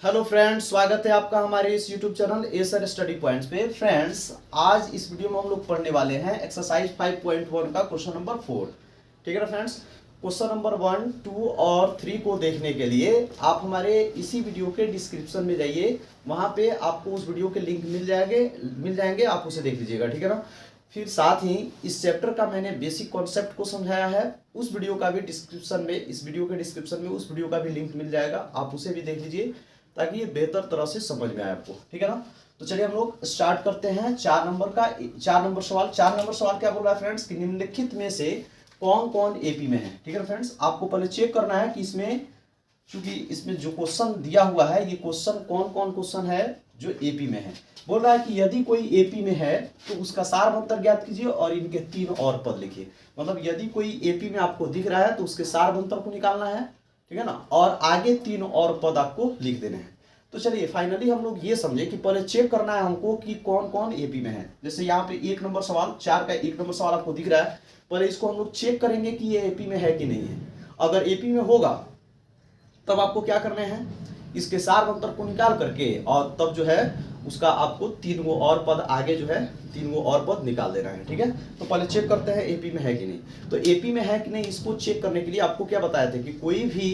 Hello friends, स्वागत है आपका हमारे इस यूट्यूब चैनल ए सर स्टडी पॉइंट्स पे। फ्रेंड्स, आज इस वीडियो में हम लोग पढ़ने वाले हैं एक्सरसाइज 5.1 का क्वेश्चन नंबर 4। ठीक है ना फ्रेंड्स। क्वेश्चन नंबर 1, 2 और 3 को देखने के लिए आप हमारे इसी वीडियो के डिस्क्रिप्शन में जाइए, वहाँ पे आपको उस वीडियो के लिंक मिल जाएंगे, आप उसे देख लीजिएगा। ठीक है ना। फिर साथ ही इस चैप्टर का मैंने बेसिक कॉन्सेप्ट को समझाया है, उस वीडियो का भी डिस्क्रिप्शन में, इस वीडियो के डिस्क्रिप्शन में उस वीडियो का भी लिंक मिल जाएगा, आप उसे भी देख लीजिए ताकि ये बेहतर तरह से समझ में आए आपको। ठीक है ना। तो चलिए हम लोग स्टार्ट करते हैं 4 नंबर सवाल। 4 नंबर सवाल क्या बोल रहा है फ्रेंड्स कि निम्नलिखित में से कौन कौन एपी में है। ठीक है ना फ्रेंड्स, आपको पहले चेक करना है कि इसमें, चूंकि इसमें जो क्वेश्चन दिया हुआ है, ये क्वेश्चन कौन कौन क्वेश्चन है जो एपी में है। बोल रहा है कि यदि कोई एपी में है तो उसका सार मंतर ज्ञात कीजिए और इनके 3 और पद लिखिए। मतलब यदि कोई एपी में आपको दिख रहा है तो उसके सार मंतर को निकालना है। ठीक है ना। और आगे 3 और पद आपको लिख देने हैं। तो चलिए फाइनली हम लोग ये समझे कि पहले चेक करना है हमको कि कौन कौन एपी में है। जैसे यहाँ पे 1 नंबर सवाल, 4 का 1 नंबर सवाल आपको दिख रहा है। पहले इसको हम लोग चेक करेंगे कि ये एपी में है कि नहीं है। अगर एपी में होगा तब आपको क्या करना है, इसके सार मंतर को निकाल करके और तब जो है उसका आपको 3 गो और पद आगे जो है 3 गो और पद निकाल देना है। ठीक है। तो पहले चेक करते हैं एपी में है कि नहीं। तो एपी में है कि नहीं इसको चेक करने के लिए आपको क्या बताया था कि कोई भी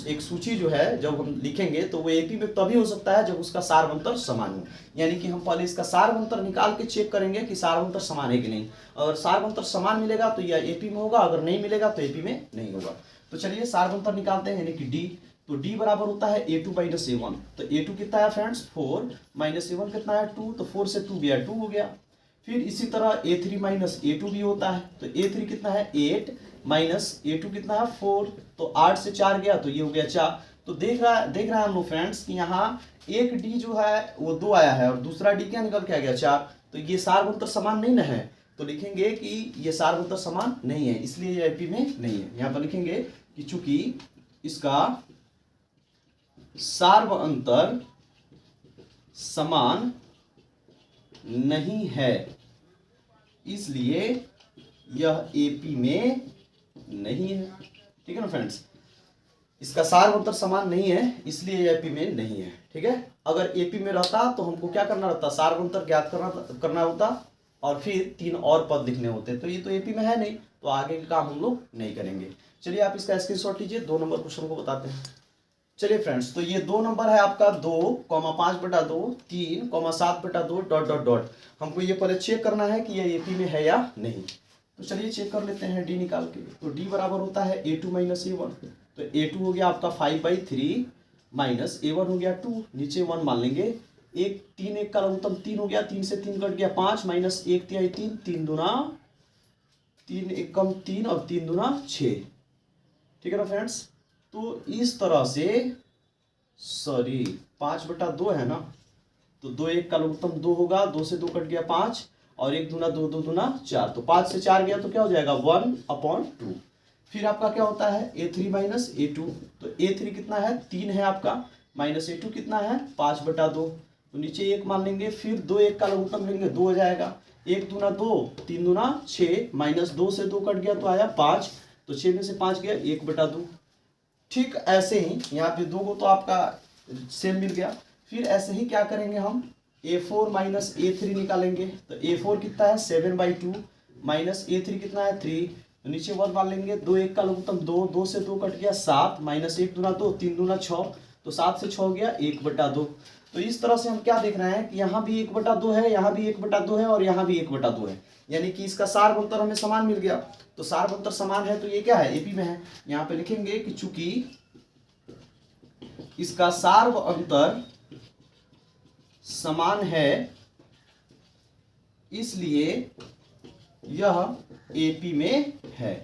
एक सूची जो है जब हम लिखेंगे तो वो एपी में तभी हो सकता है जब उसका सार मंतर समान हो। यानी कि हम पहले इसका सार मंतर निकाल के चेक करेंगे कि सार मंतर समान है कि नहीं। अगर सार मंतर समान मिलेगा तो यह एपी में होगा, अगर नहीं मिलेगा तो एपी में नहीं होगा। तो चलिए सार मंतर निकालते हैं, यानी कि डी। तो d बराबर होता है a2 माइनस a1। तो a2 कितना है फ्रेंड्स 4, माइनस a1 कितना है 2, तो 4 से 2 गया 2 हो गया। फिर इसी तरह a3 माइनस a2 भी होता है। तो a3 कितना है 8, माइनस a2 कितना है 4, तो 8 से 4 गया तो ये हो गया 4। तो देख रहा है हम लोग फ्रेंड्स कि यहाँ एक d जो है वो 2 आया है और दूसरा d क्या निकल के आ गया 4। तो ये सार मंतर समान नहीं ना है, तो लिखेंगे कि ये सार मंतर समान नहीं है, इसलिए ये एपी में नहीं है। यहाँ पर लिखेंगे कि चूंकि इसका सार्व अंतर समान नहीं है इसलिए यह एपी में नहीं है। ठीक है ना फ्रेंड्स, इसका सार्व अंतर समान नहीं है इसलिए यह एपी में नहीं है। ठीक है। अगर एपी में रहता तो हमको क्या करना रहता, सार्व अंतर ज्ञात करना होता और फिर 3 और पद लिखने होते। तो ये तो एपी में है नहीं, तो आगे का काम हम लोग नहीं करेंगे। चलिए आप इसका स्क्रीनशॉट लीजिए, 2 नंबर क्वेश्चन को बताते हैं। चलिए फ्रेंड्स, तो ये 2 नंबर है आपका 2,5/2, 3,7/2 डॉट डॉट डॉट। हमको ये पहले चेक करना है कि ये एपी में है या नहीं। तो चलिए चेक कर लेते हैं डी निकाल के। तो डी बराबर होता है a2 माइनस a1। तो a2 हो गया आपका 5/3 माइनस a1 हो गया 2, नीचे 1 मान लेंगे। 3 1 का लघुत्तम 3 हो गया, 3 से 3 कट गया 5, माइनस 1 तिहाई 3, 3 दूना 3 1 कम 3 और 3 दूना 6। ठीक है ना फ्रेंड्स। तो इस तरह से 5/2 है ना, तो 2 1 का लघुत्तम 2 होगा, 2 से 2 कट गया 5 और 1 दूना 2, 2 दूना 4, तो 5 से 4 गया तो क्या हो जाएगा 1/2। फिर आपका क्या होता है a3 माइनस a2। तो a3 कितना है 3 है आपका, माइनस a2 कितना है 5/2, तो नीचे 1 मान लेंगे। फिर 2 1 का लघुत्तम लेंगे 2 हो जाएगा, 1 दूना 2, 3 दूना 6, माइनस 2 से 2 कट गया तो आया 5, तो 6 में से 5 गया 1/2। ठीक ऐसे ही यहाँ पे 2 को तो आपका सेम मिल गया। फिर ऐसे ही क्या करेंगे हम a4 माइनस a3 निकालेंगे। तो a4 कितना है 7/2, माइनस a3 कितना है 3, तो नीचे 1 मान लेंगे। 2 1 का लघुत्तम 2, 2 से 2 कट गया 7, माइनस 1 दूना 2, 3 दूना 6, तो 7 से 6 गया 1/2। तो इस तरह से हम क्या देख रहे हैं कि यहाँ भी 1/2 है, यहाँ भी 1/2 है और यहाँ भी 1/2 है, यानी कि इसका सार अंतर हमें समान मिल गया। तो सार अंतर समान है तो ये क्या है एपी में है। यहाँ पे लिखेंगे कि चूंकि इसका सार्व अंतर समान है इसलिए यह एपी में है।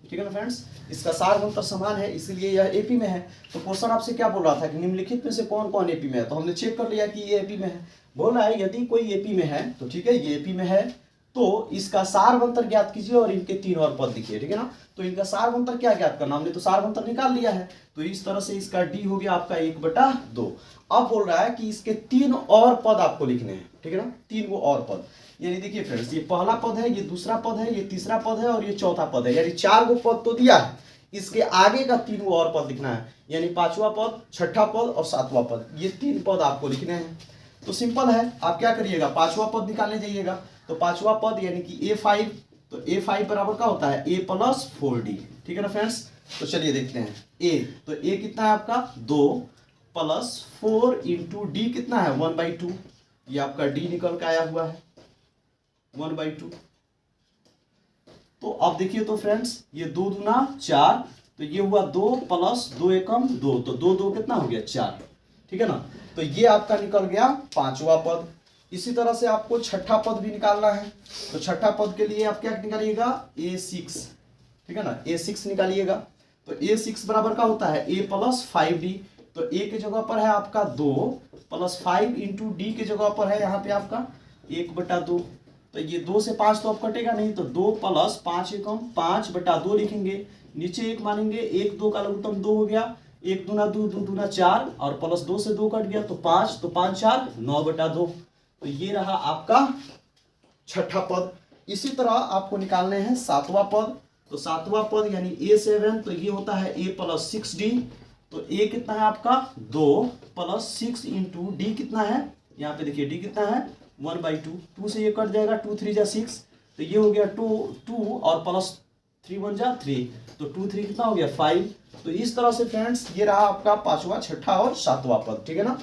ठीक है ना फ्रेंड्स, इसका सार अंतर समान है इसलिए यह एपी में है। तो क्वेश्चन आपसे क्या बोल रहा था कि निम्नलिखित में से कौन कौन एपी में है, तो हमने चेक कर लिया कि ये एपी में है। बोल रहा है यदि कोई एपी में है तो ठीक है, ये एपी में है तो इसका सार अंतर ज्ञात कीजिए और इनके 3 और पद लिखिए। ठीक है ना। तो इनका सार अंतर क्या ज्ञात करना, हमने तो सार अंतर निकाल लिया है। तो इस तरह से इसका डी हो गया आपका 1/2। अब बोल रहा है कि इसके 3 और पद आपको लिखने हैं। ठीक है ना, 3 गो और पद, यानी देखिए फ्रेंड्स, ये पहला पद है, ये दूसरा पद है, ये तीसरा पद है और ये चौथा पद है, यानी 4 गो पद तो दिया है। इसके आगे का तीनों और पद लिखना है, यानी पांचवा पद, छठा पद और सातवां पद, ये तीन पद आपको लिखने हैं। तो सिंपल है, आप क्या करिएगा, पांचवा पद निकालने जाइएगा। तो पांचवा पद यानी कि A5, तो A5 बराबर क्या होता है, A प्लस 4D। ठीक है ना फ्रेंड्स। तो चलिए देखते हैं A, तो A कितना है आपका 2 प्लस 4 इंटू D कितना है 1/2, ये आपका D निकल के आया हुआ है 1/2। तो अब देखिए तो फ्रेंड्स, ये 2 दूना 4, तो ये हुआ 2 प्लस 2 एकम 2, तो 2 2 कितना हो गया 4। ठीक है ना। तो ये आपका निकल गया पांचवा पद। इसी तरह से आपको छठा पद भी निकालना है। तो छठा पद के लिए आप क्या निकालिएगा, A6। ठीक है ना, A6 निकालिएगा। तो A6 बराबर का होता है A प्लस 5D। तो A के जगह पर है आपका 2 प्लस 5 इंटू D के जगह पर है यहाँ पे आपका 1/2। तो ये 2 से 5 तो अब कटेगा नहीं, तो 2 प्लस 5 एकम 5/2 लिखेंगे, नीचे 1 मानेंगे, 1 2 का लघुत्तम 2 हो गया, 1 दूना 2 2 दूना 4 और प्लस 2 से 2 कट गया तो 5, तो 5 4 9/2। तो ये रहा आपका छठा पद। इसी तरह आपको निकालने हैं सातवां पद। तो सातवां पद यानी A7, तो ये होता है A प्लस 6D। तो A कितना है आपका 2 प्लस 6 इंटू D कितना है, यहाँ पे देखिए D कितना है 1/2, 2 से ये कट जाएगा, 2 3 जा 6, तो ये हो गया 2 और प्लस 3 1 जा 3, तो 2 3 कितना हो गया 5। तो इस तरह से फ्रेंड्स ये रहा आपका पांचवा, छठा और सातवां पद। ठीक है ना।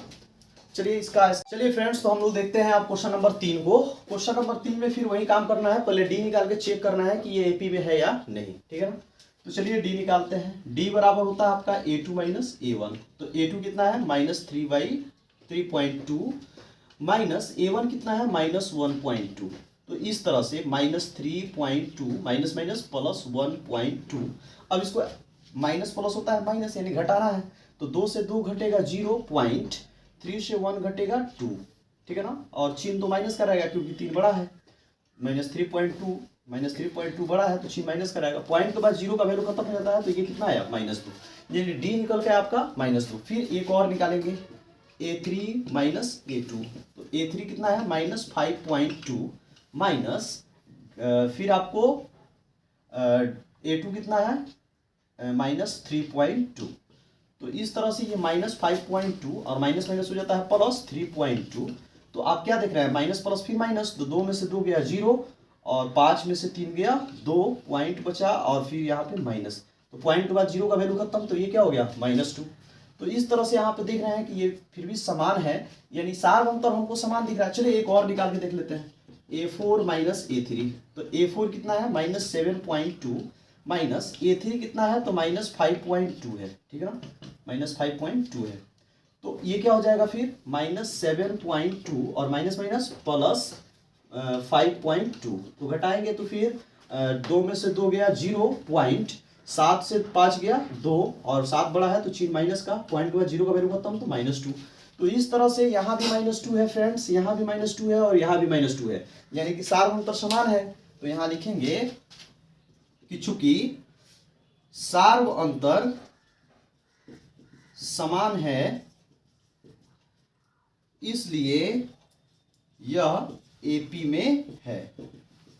चलिए फ्रेंड्स, तो हम लोग देखते हैं आप क्वेश्चन नंबर 3 को। क्वेश्चन नंबर 3 में फिर वही काम करना है, पहले डी निकाल के चेक करना है कि ये AP में है या नहीं। ठीक है ना। तो चलिए डी निकालते हैं। डी बराबर होता है आपका A2 माइनस A1। तो A2 कितना है -3/3.2 माइनस A1 कितना है -1.2। तो इस तरह से -3.2 माइनस माइनस प्लस 1.2। अब इसको माइनस प्लस होता है माइनस, यानी घटाना है। तो 2 से 2 घटेगा 0.3 से 1 घटेगा 2। ठीक है ना। और चिन्ह तो माइनस कराएगा क्योंकि 3 बड़ा है, -3.2 बड़ा है तो चिन्ह माइनस कराएगा। पॉइंट के बाद 0 का वैल्यू खत्म हो जाता है, तो ये कितना आया -2, यानी डी निकल के आपका -2। फिर एक और निकालेंगे A3 माइनस A2। तो A3 कितना है -5.2 माइनस, फिर आपको A2 कितना है -3.2। तो इस तरह से ये -5.2 और माइनस माइनस हो जाता है +3.2। तो आप क्या देख रहे हैं, माइनस प्लस फिर माइनस, तो 2 में से 2 गया 0 और 5 में से 3 गया 2, पॉइंट बचा और फिर यहाँ पे माइनस, तो पॉइंट के बाद 0 का वैल्यू खत्म, तो ये क्या हो गया -2। तो इस तरह से यहाँ पे देख रहे हैं कि ये फिर भी समान है, यानी सार अंतर हमको समान दिख रहा है। चलिए एक और निकाल के देख लेते हैं, A4 माइनस A3। तो A4 कितना है -7.2 माइनस A3 कितना है तो -5.2 है। ठीक है ना, -5.2 है। तो ये क्या हो जाएगा फिर -7.2 और माइनस माइनस प्लस 5.2। तो घटाएंगे तो फिर 2 में से 2 गया 0.7 से 5 गया 2 और 7 बड़ा है तो चिन्ह माइनस का, पॉइंट के बाद 0 का वैल्यू खत्म तो -2। तो इस तरह से यहाँ भी -2 है फ्रेंड्स, यहाँ भी -2 है और यहाँ भी -2 है, यानी कि सार अंतर समान है। तो यहाँ लिखेंगे कि चूंकि सार्व अंतर समान है इसलिए यह AP में है।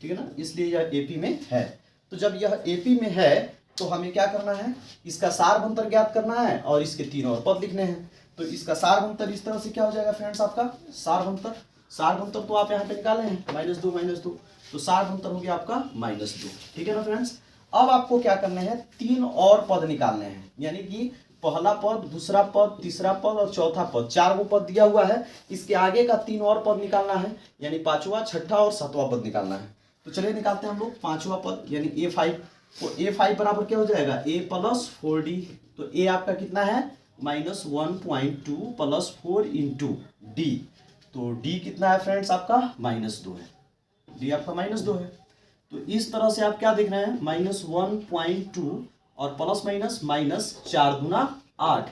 ठीक है ना, इसलिए यह AP में है। तो जब यह AP में है तो हमें क्या करना है, इसका सार्व अंतर ज्ञात करना है और इसके 3 और पद लिखने हैं। तो इसका सार्व अंतर इस तरह से क्या हो जाएगा फ्रेंड्स, आपका सार्व अंतर तो आप यहाँ पे निकाले हैं -2 तो सार्व अंतर हो गया आपका -2। ठीक है ना फ्रेंड्स। अब आपको क्या करने हैं, 3 और पद निकालने हैं, यानी कि पहला पद, दूसरा पद, तीसरा पद और चौथा पद, 4 पद दिया हुआ है। इसके आगे का 3 और पद निकालना है, यानी पांचवा, छठा और सातवां पद निकालना है। तो चलिए निकालते हैं हम लोग पांचवा पद, यानी A5। तो A5 बराबर क्या हो जाएगा A प्लस 4D। तो A आपका कितना है -1.2 प्लस 4 इंटू D। तो D कितना है फ्रेंड्स आपका -2 है, D आपका -2 है। तो इस तरह से आप क्या देख रहे हैं, -1.2 और प्लस माइनस माइनस 4 दूना 8।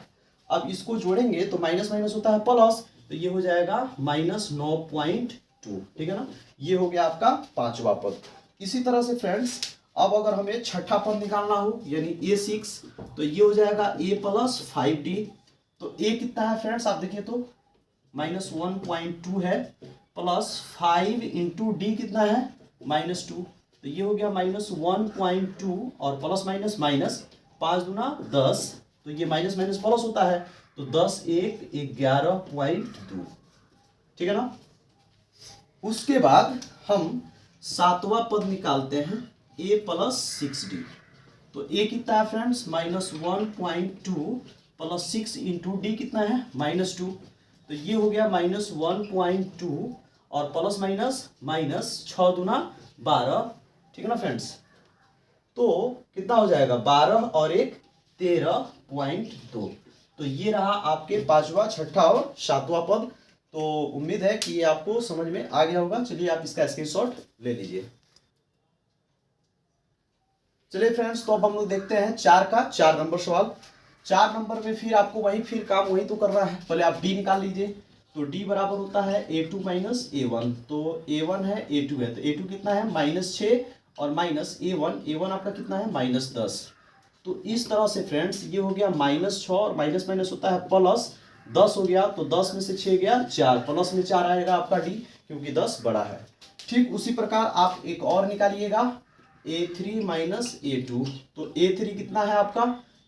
अब इसको जोड़ेंगे तो माइनस माइनस होता है प्लस, तो ये हो जाएगा -9.2। ठीक है ना, ये हो गया आपका पांचवा पद। इसी तरह से फ्रेंड्स अब अगर हमें छठा पद निकालना हो यानी A6, तो ये हो जाएगा A प्लस 5D। तो A कितना है फ्रेंड्स, आप देखिए तो -1.2 है प्लस 5 इंटू D कितना है -2, तो ये हो गया -1.2 और प्लस माइनस माइनस 5 दूना 10, तो ये माइनस माइनस प्लस होता है, तो 10 1 11.2, ठीक है ना। उसके बाद हम सातवां पद निकालते हैं a प्लस 6d। तो a कितना है फ्रेंड्स -1.2 प्लस 6 इंटू डी कितना है -2, तो ये हो गया -1.2 और प्लस माइनस माइनस 6 दूना 12, ठीक है ना फ्रेंड्स। तो कितना हो जाएगा 12 और 1 13.2। तो ये रहा आपके पांचवा, छठा और सातवां पद। तो उम्मीद है कि ये आपको समझ में आ गया होगा। चलिए आप इसका स्क्रीनशॉट ले लीजिए। चलिए फ्रेंड्स, तो अब हम लोग देखते हैं 4 नंबर सवाल। 4 नंबर में फिर आपको फिर काम वही तो करना है। पहले आप डी निकाल लीजिए। तो डी बराबर होता है a2 माइनस a1। तो a1 है a2 है, तो a2 कितना है -6 और माइनस a1 आपका कितना है -10। तो इस तरह से फ्रेंड्स ये हो गया -6 और माइनस माइनस होता है प्लस 10 हो गया। तो 10 में से 6 गया 4, प्लस में 4 आएगा आपका डी, क्योंकि 10 बड़ा है। ठीक उसी प्रकार आप एक और निकालिएगा a3 माइनस a2। तो a3 कितना है आपका,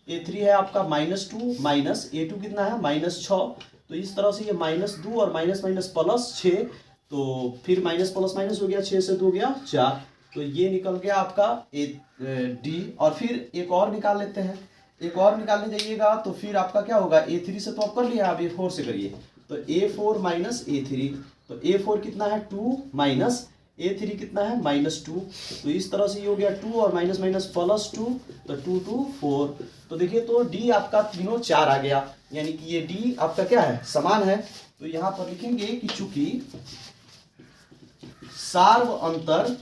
a3 है आपका -2 माइनस a2 कितना है -6। तो इस तरह से ये -2 और माइनस माइनस प्लस 6, तो फिर माइनस प्लस माइनस हो गया, 6 से 2 गया 4। तो ये निकल गया आपका डी। और फिर एक और निकाल लेते हैं। एक और निकालने जाइएगा तो फिर आपका क्या होगा, a3 से तो आप कर लिया, अब a4 से करिए। तो a4 माइनस a3, तो a4 कितना है 2 माइनस a3 कितना है -2। तो इस तरह से ये हो गया 2 और माइनस माइनस प्लस 2, तो 2 2 4। तो देखिए तो डी आपका तीनों 4 आ गया, यानी कि ये डी आपका क्या है, समान है। तो यहाँ पर लिखेंगे कि चूंकि सार्व अंतर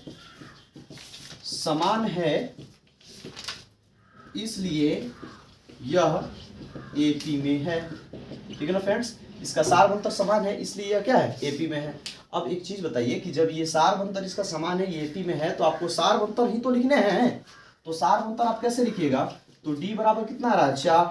समान है इसलिए यह एपी में है, ठीक है ना फ्रेंड्स। इसका सार्व अंतर समान है इसलिए यह क्या है, एपी में है। अब एक चीज बताइए कि जब ये सार्व अंतर इसका समान है, ये एपी में है, तो आपको सार्व अंतर ही तो लिखने हैं। तो सार्व अंतर आप कैसे लिखिएगा, तो डी बराबर कितना आ रहा है 4,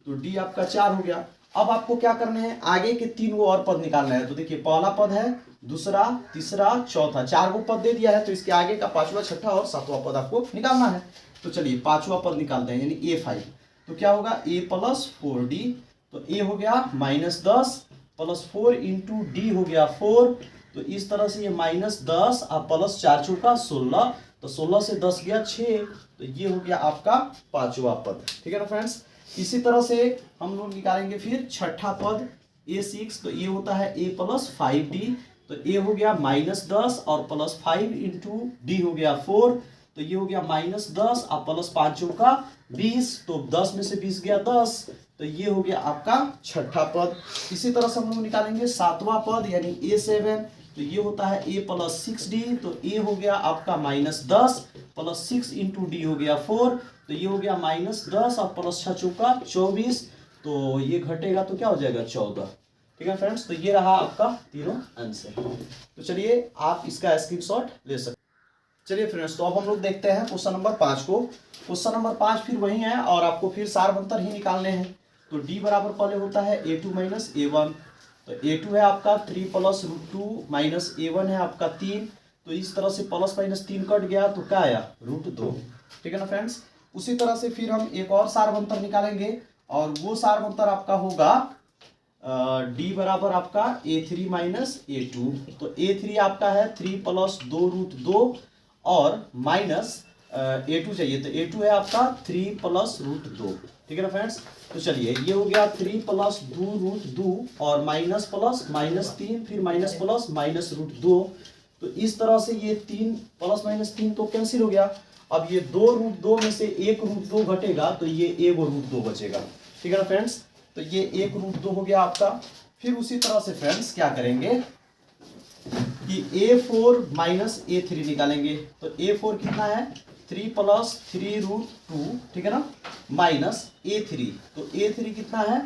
तो डी आपका 4 हो गया। अब आपको क्या करने हैं, आगे के 3 गो और पद निकालना है। तो देखिए पहला पद है, दूसरा, तीसरा, चौथा, 4 गो पद दे दिया है। तो इसके आगे का पांचवा, छठा और सातवां पद आपको निकालना है। तो चलिए पांचवा पद निकालते हैं, यानी a5। तो क्या होगा a प्लस 4d। तो a हो गया -10 प्लस 4 इंटू डी हो गया 4। तो इस तरह से ये -10 और प्लस 4 चौका 16, तो 16 से 10 गया 6। तो ये हो गया आपका पांचवा पद, ठीक है ना फ्रेंड्स। इसी तरह से हम लोग निकालेंगे फिर छठा पद a6। तो ये होता है a प्लस 5d। तो a हो गया -10 और प्लस 5 इंटू डी हो गया 4। तो ये हो गया -10 और प्लस 5 चौका 20। तो 10 में से 20 गया 10। तो ये हो गया आपका छठा पद। इसी तरह से हम लोग निकालेंगे सातवां पद, यानी a7। तो ये होता है a प्लस 6d। तो a हो गया आपका -10 प्लस 6 इंटू डी हो गया 4। तो ये हो गया -10 और प्लस 6 चौका 24। तो ये घटेगा तो क्या हो जाएगा 14, ठीक है फ्रेंड्स। तो ये रहा आपका तीनों आंसर। तो चलिए आप इसका स्क्रीनशॉट ले सकते। चलिए फ्रेंड्स, तो अब हम लोग देखते हैं क्वेश्चन नंबर 5 को। क्वेश्चन नंबर 5 फिर वही है और आपको फिर सार्व अंतर ही निकालने हैं। तो d बराबर पहले होता है a2 माइनस a1। तो a2 है आपका 3 प्लस √2 माइनस a1 है आपका 3। तो इस तरह से प्लस माइनस 3 कट गया तो क्या आया √2, ठीक है ना फ्रेंड्स। उसी तरह से फिर हम एक और सार्व अंतर निकालेंगे और वो सार्व अंतर आपका होगा d बराबर आपका a3 माइनस a2। तो a3 आपका है 3 प्लस 2√2 और माइनस a2 चाहिए। तो a2 है आपका 3 प्लस √2, ठीक है ना फ्रेंड्स। तो चलिए ये हो गया 3 प्लस 2√2 और माइनस प्लस -3 फिर माइनस प्लस माइनस √2। तो इस तरह से ये 3 प्लस -3 तो कैंसिल हो गया। अब ये 2√2 में से 1√2 घटेगा तो ये 1√2 बचेगा, ठीक है ना फ्रेंड्स। तो ये 1√2 हो गया आपका। फिर उसी तरह से फ्रेंड्स क्या करेंगे कि a4 माइनस a3 निकालेंगे। तो a4 कितना है 3 प्लस 3√2, ठीक है ना, माइनस a3। तो a3 कितना है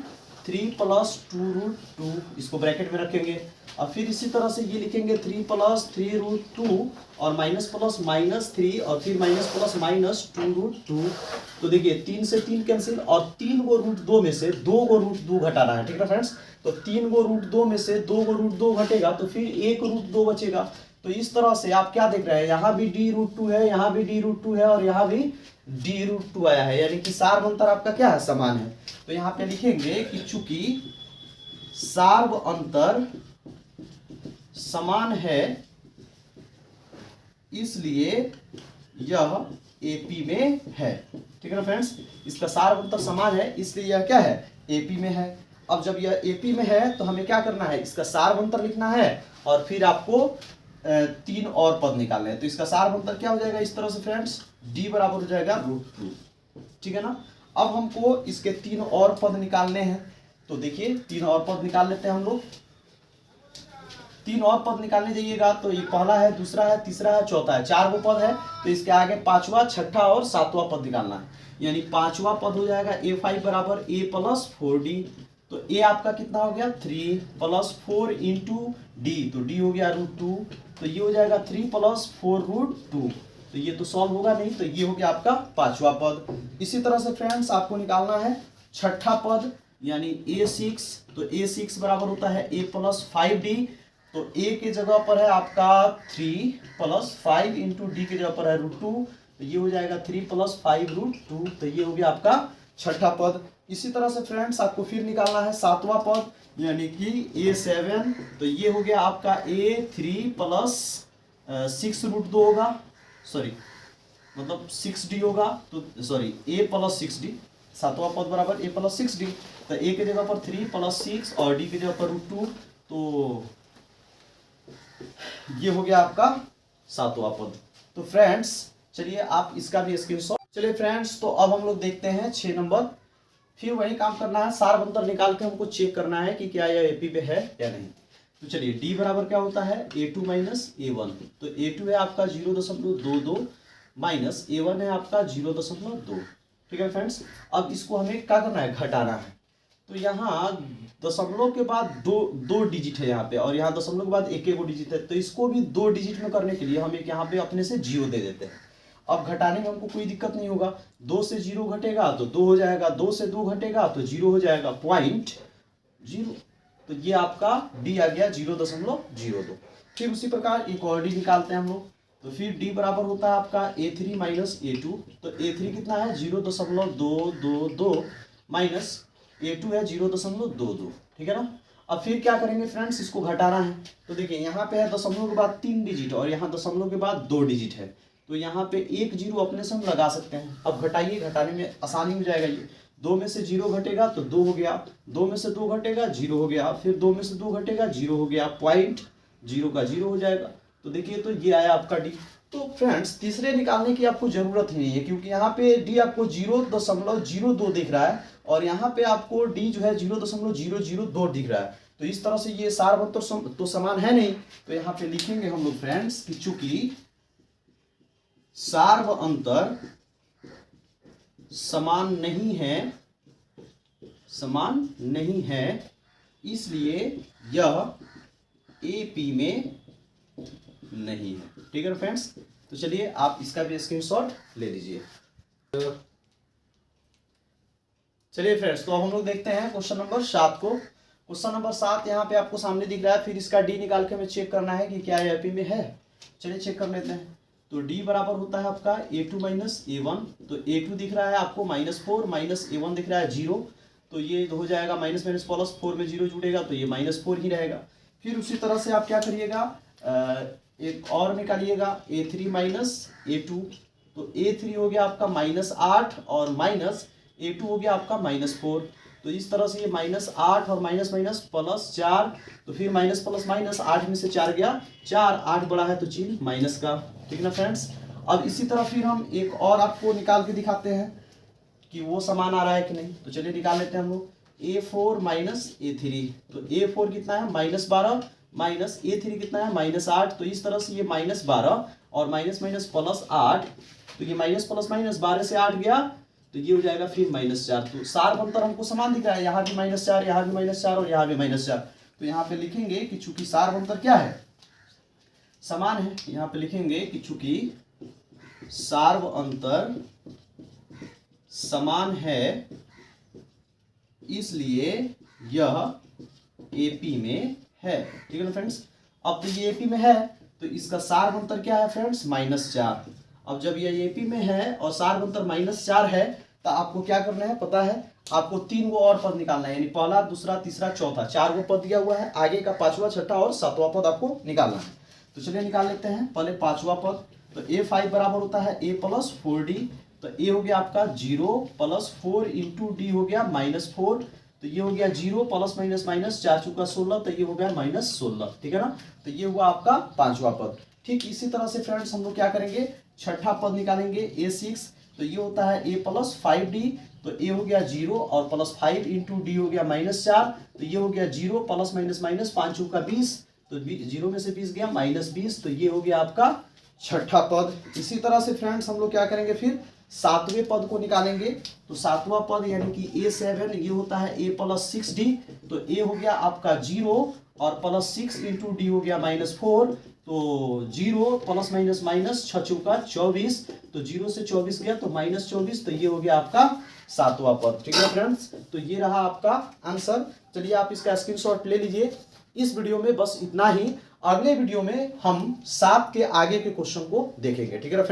3 प्लस 2√2, इसको ब्रैकेट में रखेंगे। और फिर इसी तरह से ये लिखेंगे 3 प्लस 3√2 और माइनस प्लस -3 और फिर माइनस प्लस माइनस 2√2। तो देखिए 3 से 3 कैंसिल और 3 गो √2 में से 2 गो √2 घटाना है, ठीक है ना फ्रेंड्स। तो 3 गो √2 में से 2 गो √2 घटेगा तो फिर 1 √2 बचेगा। तो इस तरह से आप क्या देख रहे हैं, यहाँ भी d√2 है, यहाँ भी d√2 है और यहाँ भी d√2 आया है, यानी कि सार्व अंतर आपका क्या है, समान है। तो यहाँ पे लिखेंगे कि चूंकि सार्व अंतर समान है इसलिए यह एपी में है। ठीक है ना फ्रेंड्स, इसका सार्व अंतर समान है इसलिए यह क्या है, एपी में है। अब जब यह एपी में है तो हमें क्या करना है, इसका सार्व अंतर लिखना है और फिर आपको 3 और पद निकालने हैं। तो इसका सार्व अंतर क्या हो जाएगा इस तरह से फ्रेंड्स, d बराबर हो जाएगा √2। ठीक है ना। अब हमको इसके 3 और पद निकालने हैं, तो देखिए 3 और पद निकाल लेते हैं हम लोग। 3 और पद निकालने जाइएगा तो ये पहला है, दूसरा है, तीसरा है, चौथा है, 4 गो पद है। तो इसके आगे 5वां, 6ठा और 7वां पद निकालना है, यानी 5वां पद हो जाएगा a5 बराबर a + 4d। तो a आपका कितना हो गया 3 + 4 × d, तो d हो गया √2। तो ये हो जाएगा 3 + 4 √2। तो ये तो सॉल्व होगा नहीं, तो ये हो गया आपका 5वां पद। इसी तरह से फ्रेंड्स आपको निकालना है 6ठा पद, यानी a6। तो a6 बराबर होता है a + 5d। तो a के जगह पर है आपका 3 + 5 × d के जगह पर है √2। तो ये हो जाएगा 3 + 5 √2। तो ये हो गया आपका 6ठा पद। इसी तरह से फ्रेंड्स आपको फिर निकालना है 7वां पद, यानी कि a7। तो ये हो गया आपका a3 + 6 √2 होगा, सॉरी मतलब 6d होगा। तो सॉरी a + 6d, 7वां पद बराबर a + 6d। तो a के जगह पर 3 + 6 और d के जगह पर √2। तो ये हो गया आपका 7वां पद। तो फ्रेंड्स चलिए आप इसका भी स्क्रीनशॉट। चलिए फ्रेंड्स, तो अब हम लोग देखते हैं 6 नंबर। फिर वही काम करना है, सार्व अंतर निकाल के हमको चेक करना है कि क्या यह एपी पे है या नहीं। तो चलिए d बराबर क्या होता है a2 - a1। तो a2 है आपका 0.22 माइनस a1 है आपका 0.2। ठीक है फ्रेंड्स, अब इसको हमें क्या करना है, घटाना है। तो यहाँ दशमलव के बाद दो डिजिट है यहाँ पे, और यहाँ दशमलव के बाद एक डिजिट है। तो इसको भी 2 डिजिट में करने के लिए हम एक यहाँ पे अपने से 0 दे देते हैं। अब घटाने में हमको कोई दिक्कत नहीं होगा, 2 से 0 घटेगा तो 2 हो जाएगा, 2 से 2 घटेगा तो 0 हो जाएगा, 0.0। तो ये आपका d आ गया 0.02। फिर उसी प्रकार एक और d निकालते हैं हम लोग। तो फिर d बराबर होता है आपका a3 - a2। तो a3 कितना है 0.222 माइनस a2 है 0.22। ठीक है ना। अब फिर क्या करेंगे फ्रेंड्स, इसको घटाना है। तो देखिए यहाँ पे है दशमलव के बाद 3 डिजिट और यहाँ दशमलव के बाद 2 डिजिट है। तो यहाँ पे 1 0 अपने से हम लगा सकते हैं। अब घटाइए, घटाने में आसानी हो जाएगा। ये 2 में से 0 घटेगा तो 2 हो गया, 2 में से 2 घटेगा 0 हो गया, फिर 2 में से 2 घटेगा 0 हो गया, 0.0 का 0 हो जाएगा। तो देखिए तो ये आया आपका डी। तो फ्रेंड्स तीसरे निकालने की आपको जरूरत ही नहीं है, क्योंकि यहाँ पे डी आपको 0.02 दिख रहा है और यहाँ पे आपको डी जो है 0.002 दिख रहा है। तो इस तरह से ये सार्व अंतर तो समान है नहीं। तो यहाँ पे लिखेंगे हम लोग फ्रेंड्स कि चूंकि सार्व अंतर समान नहीं है इसलिए यह एपी में नहीं है। ठीक है फ्रेंड्स, तो चलिए आप इसका भी स्क्रीनशॉट ले लीजिए। चलिए फ्रेंड्स, तो अब हम लोग देखते हैं क्वेश्चन नंबर 7 को। क्वेश्चन नंबर 7 यहाँ पे आपको सामने दिख रहा है। फिर इसका डी निकाल के हमें चेक करना है कि क्या ये एपी में है। चलिए चेक कर लेते हैं। तो d बराबर होता है आपका a2 - a1। तो a2 दिख रहा है आपको -4 माइनस a1 दिख रहा है 0। तो ये हो जाएगा माइनस माइनस प्लस, 4 में 0 जुड़ेगा तो ये -4 ही रहेगा। फिर उसी तरह से आप क्या करिएगा, एक और निकालिएगा a3 - a2। तो a3 हो गया आपका -8 और माइनस a2 हो गया आपका -4। तो इस तरह से ये -8 और माइनस माइनस प्लस 4। तो फिर माइनस प्लस माइनस, 8 में से 4 गया 4, 8 बड़ा है तो चिन्ह माइनस का। ठीक है ना फ्रेंड्स। अब इसी तरह फिर हम एक और आपको निकाल के दिखाते हैं कि वो समान आ रहा है कि नहीं। तो चलिए निकाल लेते हैं हम लोग a4 - a3। तो a4 कितना है -12 माइनस a3 कितना है -8। तो इस तरह से ये -12 और माइनस माइनस प्लस 8। तो ये माइनस प्लस माइनस 12 से 8 गया तो ये हो जाएगा फिर -4। तो सार्व अंतर हमको समान दिख रहा है, यहाँ भी -4, यहाँ भी -4 और यहाँ भी -4। तो यहाँ पे लिखेंगे कि चूंकि सार्व अंतर क्या है, समान है। यहाँ पे लिखेंगे कि चूंकि सार्व अंतर समान है इसलिए यह एपी में है। ठीक है ना फ्रेंड्स। अब तो ये एपी में है तो इसका सार्वंतर क्या है फ्रेंड्स, -4। अब जब ये एपी में है और सार्वंतर -4 है तो आपको क्या करना है पता है, आपको 3 गो और पद निकालना है, यानी पहला, दूसरा, तीसरा, चौथा, 4 गो पद दिया हुआ है, आगे का 5वां, 6ठा और 7वां पद आपको निकालना है। तो चलिए निकाल लेते हैं। पहले 5वां पद, तो a5 बराबर होता है a + 4d, तो a हो गया आपका 0 + 4 × d हो गया -4, तो ये हो गया 0 प्लस माइनस माइनस, 4 चुका 16, तो ये हो गया -16, ठीक है ना। तो ये हुआ आपका 5वां पद। ठीक इसी तरह से फ्रेंड्स हम लोग क्या करेंगे, 6ठा पद निकालेंगे a6, तो ये होता है a + 5d, तो a हो गया 0 और +5 × d हो गया -4, तो ये हो गया 0 प्लस माइनस माइनस, 5 चुका 20, तो 0 में से 20 गया -20, तो ये हो गया आपका 6ठा पद। इसी तरह से फ्रेंड्स हम लोग क्या करेंगे, फिर 7वें पद को निकालेंगे। तो 7वां पद यानी कि a7, ये होता है a + 6d, तो a हो गया आपका 0 और +6 × d हो गया -4, तो 0 प्लस माइनस माइनस, 6 चौका 24, तो 0 से 24 गया तो -24, तो ये हो गया आपका 7वां पद। ठीक है फ्रेंड्स, तो ये रहा आपका आंसर। चलिए आप इसका स्क्रीनशॉट ले लीजिए। इस वीडियो में बस इतना ही। अगले वीडियो में हम 7 के आगे के क्वेश्चन को देखेंगे। ठीक है।